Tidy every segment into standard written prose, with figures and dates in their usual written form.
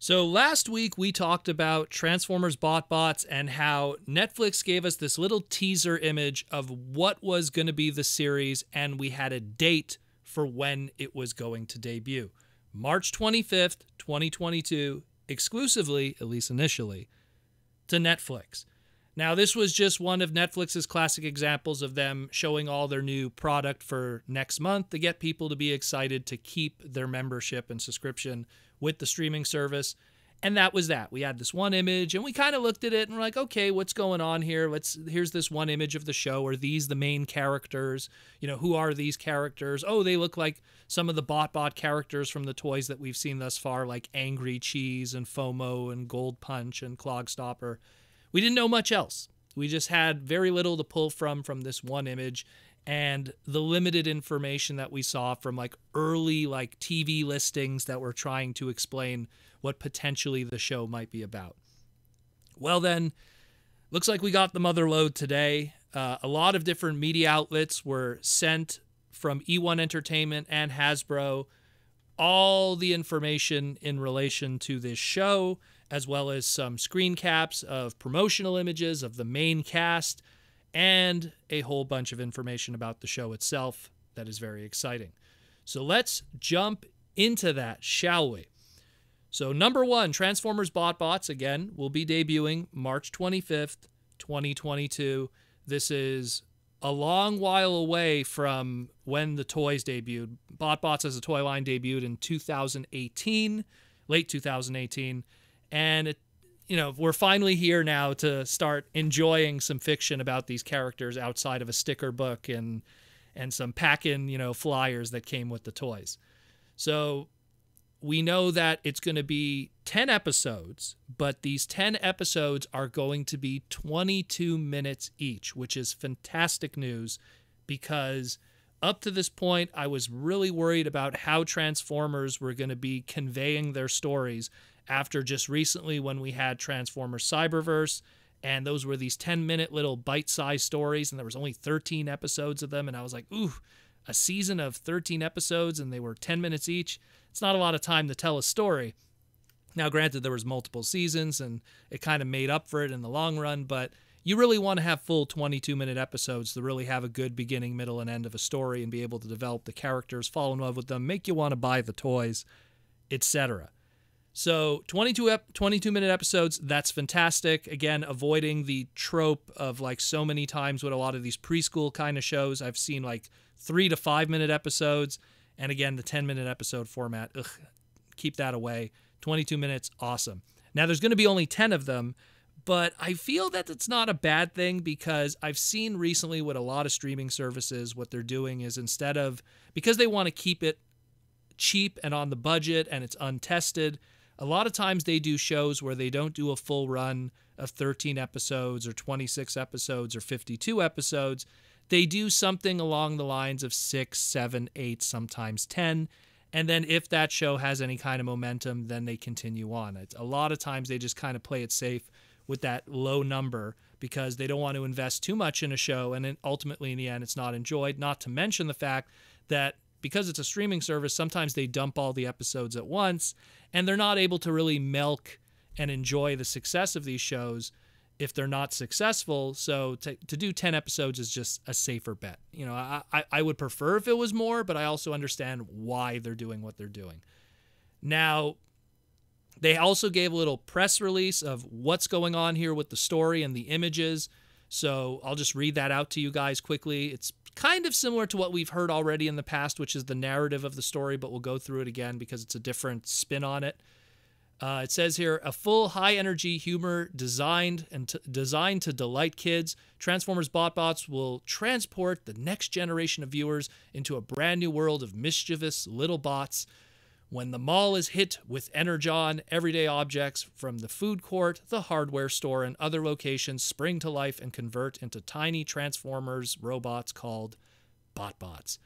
So last week we talked about Transformers BotBots and how Netflix gave us this little teaser image of what was going to be the series, and we had a date for when it was going to debut. March 25th, 2022, exclusively, at least initially, to Netflix. Now, this was just one of Netflix's classic examples of them showing all their new product for next month to get people to be excited to keep their membership and subscription with the streaming service. And that was that. We had this one image and we kind of looked at it and we're like, okay, what's going on here? Here's this one image of the show. Are these the main characters? You know, who are these characters? Oh, they look like some of the BotBot characters from the toys that we've seen thus far, like Angry Cheese and FOMO and Gold Punch and Clogstopper. We didn't know much else. We just had very little to pull from this one image, and the limited information that we saw from like early like TV listings that were trying to explain what potentially the show might be about. Well then, looks like we got the mother load today. A lot of different media outlets were sent from E1 Entertainment and Hasbro all the information in relation to this show, as well as some screen caps of promotional images of the main cast, and a whole bunch of information about the show itself that is very exciting. So let's jump into that, shall we? So number one, Transformers BotBots, again, will be debuting March 25th, 2022. This is a long while away from when the toys debuted. BotBots as a toy line debuted in 2018, late 2018. And we're finally here now to start enjoying some fiction about these characters outside of a sticker book and some pack-in, flyers that came with the toys. So we know that it's going to be 10 episodes, but these 10 episodes are going to be 22 minutes each, which is fantastic news because up to this point, I was really worried about how Transformers were going to be conveying their stories after just recently when we had Transformers Cyberverse, and those were these 10-minute little bite-sized stories, and there was only 13 episodes of them, and I was like, ooh, a season of 13 episodes, and they were 10 minutes each. It's not a lot of time to tell a story. Now, granted, there was multiple seasons, and it kind of made up for it in the long run, but you really want to have full 22-minute episodes to really have a good beginning, middle, and end of a story and be able to develop the characters, fall in love with them, make you want to buy the toys, etc. So 22-minute episodes, that's fantastic. Again, avoiding the trope of like so many times with a lot of these preschool kind of shows. I've seen like 3 to 5 minute episodes. And again, the 10-minute episode format, keep that away. 22 minutes, awesome. Now, there's going to be only 10 of them, but I feel that it's not a bad thing because I've seen recently with a lot of streaming services, what they're doing is because they want to keep it cheap and on the budget and it's untested, a lot of times they do shows where they don't do a full run of 13 episodes or 26 episodes or 52 episodes. They do something along the lines of 6, 7, 8, sometimes 10. And then if that show has any kind of momentum, then they continue on. A lot of times they just kind of play it safe with that low number because they don't want to invest too much in a show. And then ultimately in the end, it's not enjoyed. Not to mention the fact that because it's a streaming service, sometimes they dump all the episodes at once and they're not able to really milk and enjoy the success of these shows if they're not successful. So to do 10 episodes is just a safer bet. I would prefer if it was more, but I also understand why they're doing what they're doing. Now, they also gave a little press release of what's going on here with the story and the images. So I'll just read that out to you guys quickly. It's kind of similar to what we've heard already in the past, which is the narrative of the story, but we'll go through it again because it's a different spin on it. It says here, a full high-energy humor designed to delight kids. Transformers BotBots will transport the next generation of viewers into a brand new world of mischievous little bots. When the mall is hit with Energon, everyday objects from the food court, the hardware store, and other locations spring to life and convert into tiny Transformers robots called BotBots.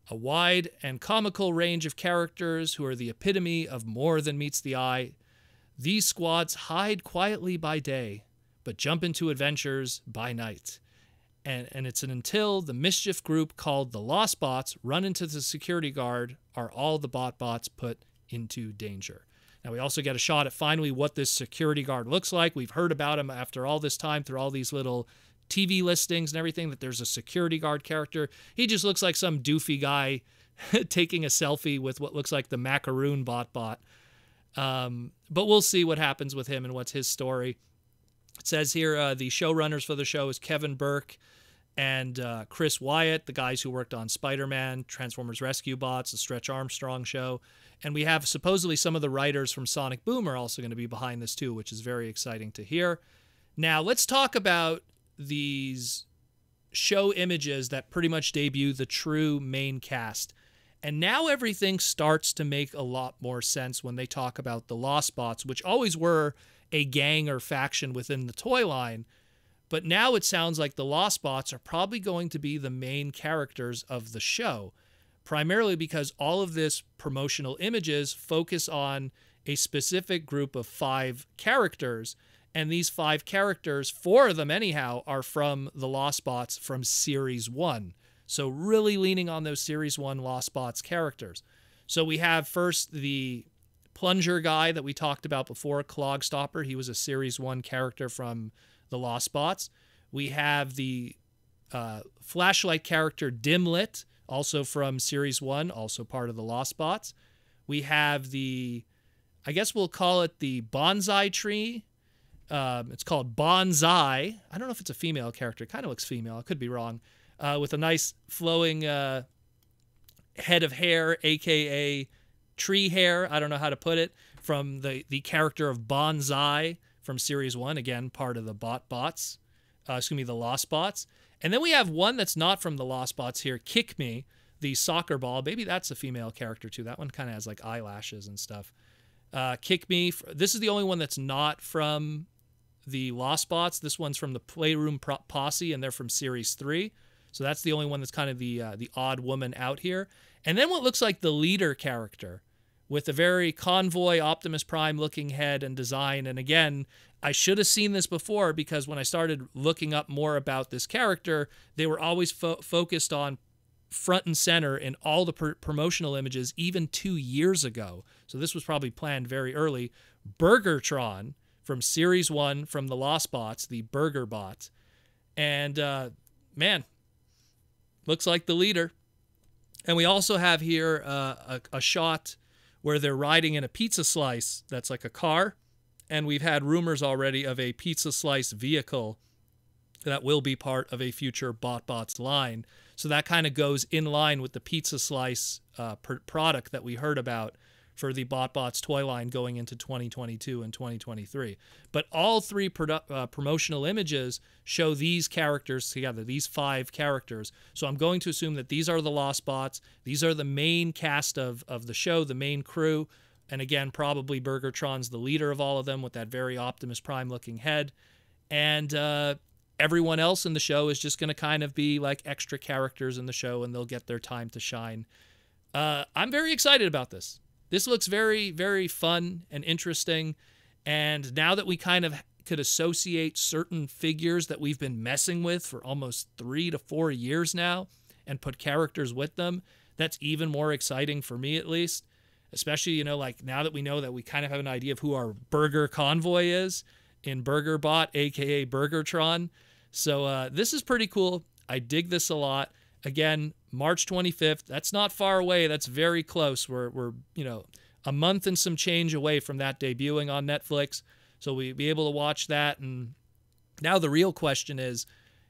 A wide and comical range of characters who are the epitome of more than meets the eye. These squads hide quietly by day, but jump into adventures by night. And it's until the mischief group called the Lost Bots run into the security guard are all the BotBots put into danger. Now we also get a shot at finally what this security guard looks like. We've heard about him after all this time through all these little TV listings and everything, that there's a security guard character. He just looks like some doofy guy taking a selfie with what looks like the macaroon bot. But we'll see what happens with him and what's his story. It says here the showrunners for the show is Kevin Burke and Chris Wyatt, the guys who worked on Spider-Man, Transformers Rescue Bots, the Stretch Armstrong show. And we have supposedly some of the writers from Sonic Boom are also going to be behind this too, which is very exciting to hear. Now, let's talk about these show images that pretty much debut the true main cast. And now everything starts to make a lot more sense when they talk about the Lost Bots, which always were a gang or faction within the toy line. But now it sounds like the Lost Bots are probably going to be the main characters of the show, primarily because all of this promotional images focus on a specific group of 5 characters. And these 5 characters, 4 of them anyhow, are from the Lost Bots from Series 1. So really leaning on those Series 1 Lost Bots characters. So we have first the plunger guy that we talked about before, Clogstopper. He was a Series 1 character from the Lost Bots. We have the flashlight character Dimlit, also from Series 1, also part of the Lost Bots. We have the, I guess we'll call it the bonsai tree. It's called Bonsai. I don't know if it's a female character. It kind of looks female. I could be wrong. With a nice flowing head of hair, a.k.a. tree hair. I don't know how to put it. From the character of Bonsai from Series 1. Again, part of the Bots. The Lost Bots. And then we have one that's not from the Lost Bots here, Kick Me, the soccer ball. Maybe that's a female character too. That one kind of has like eyelashes and stuff. Kick Me. This is the only one that's not from the Lost Bots. This one's from the Playroom Posse, and they're from Series 3. So that's the only one that's kind of the odd woman out here. And then what looks like the leader character with a very Convoy Optimus Prime looking head and design. And again, I should have seen this before, because when I started looking up more about this character, they were always focused on front and center in all the promotional images, even 2 years ago. So this was probably planned very early. Burgertron from Series 1 from the Lost Bots, the Burger Bot. And man, looks like the leader. And we also have here a shot where they're riding in a pizza slice that's like a car. And we've had rumors already of a pizza slice vehicle that will be part of a future BotBots line. So that kind of goes in line with the pizza slice product that we heard about for the BotBots toy line going into 2022 and 2023. But all 3 promotional images show these characters together, these 5 characters. So I'm going to assume that these are the Lost Bots. These are the main cast of the show, the main crew. And again, probably Burgertron's the leader of all of them with that very Optimus Prime looking head. And everyone else in the show is just going to kind of be like extra characters in the show, and they'll get their time to shine. I'm very excited about this. This looks very, very fun and interesting. And now that we kind of could associate certain figures that we've been messing with for almost 3 to 4 years now and put characters with them, that's even more exciting for me, at least. Especially, you know, like now that we know that we kind of have an idea of who our Burger Convoy is in BurgerBot, aka Burgertron. So this is pretty cool. I dig this a lot. Again, March 25th. That's not far away. That's very close. We're you know, a month and some change away from that debuting on Netflix. So we'll be able to watch that. And now the real question is,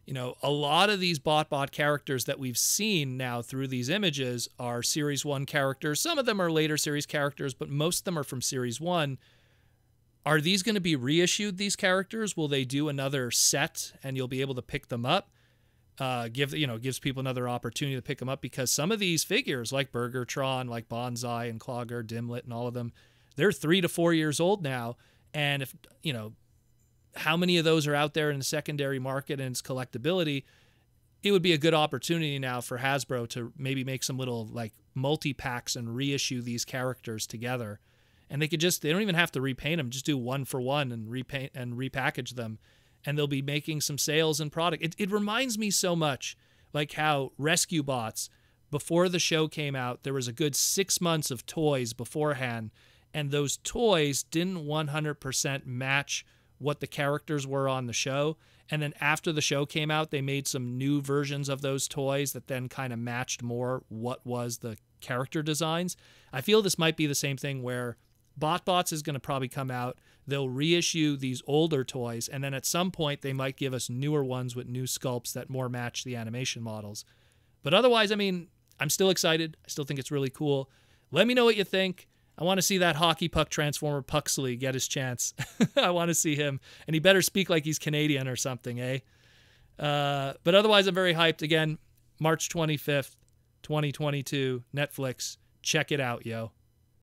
you know, a lot of these BotBot characters that we've seen now through these images are Series 1 characters. Some of them are later series characters, but most of them are from Series 1. Are these going to be reissued, these characters? Will they do another set and you'll be able to pick them up? Gives people another opportunity to pick them up, because some of these figures like Burgertron, like Bonsai and Clogger, Dimlit and all of them, they're 3 to 4 years old now. And if, you know, how many of those are out there in the secondary market and its collectability, it would be a good opportunity now for Hasbro to maybe make some little like multi-packs and reissue these characters together. And they don't even have to repaint them, just do 1-for-1 and repaint and repackage them. And they'll be making some sales and product. It reminds me so much like how Rescue Bots, before the show came out, there was a good 6 months of toys beforehand. and those toys didn't 100% match what the characters were on the show. And then after the show came out, they made some new versions of those toys that then kind of matched more what was the character designs. I feel this might be the same thing where BotBots is going to probably come out. They'll reissue these older toys, and then at some point they might give us newer ones with new sculpts that more match the animation models. But otherwise, I mean, I'm still excited. I still think it's really cool. Let me know what you think. I want to see that hockey puck transformer Puxley get his chance. I want to see him. And he better speak like he's Canadian or something, eh? But otherwise, I'm very hyped. Again, March 25th, 2022, Netflix. Check it out, yo.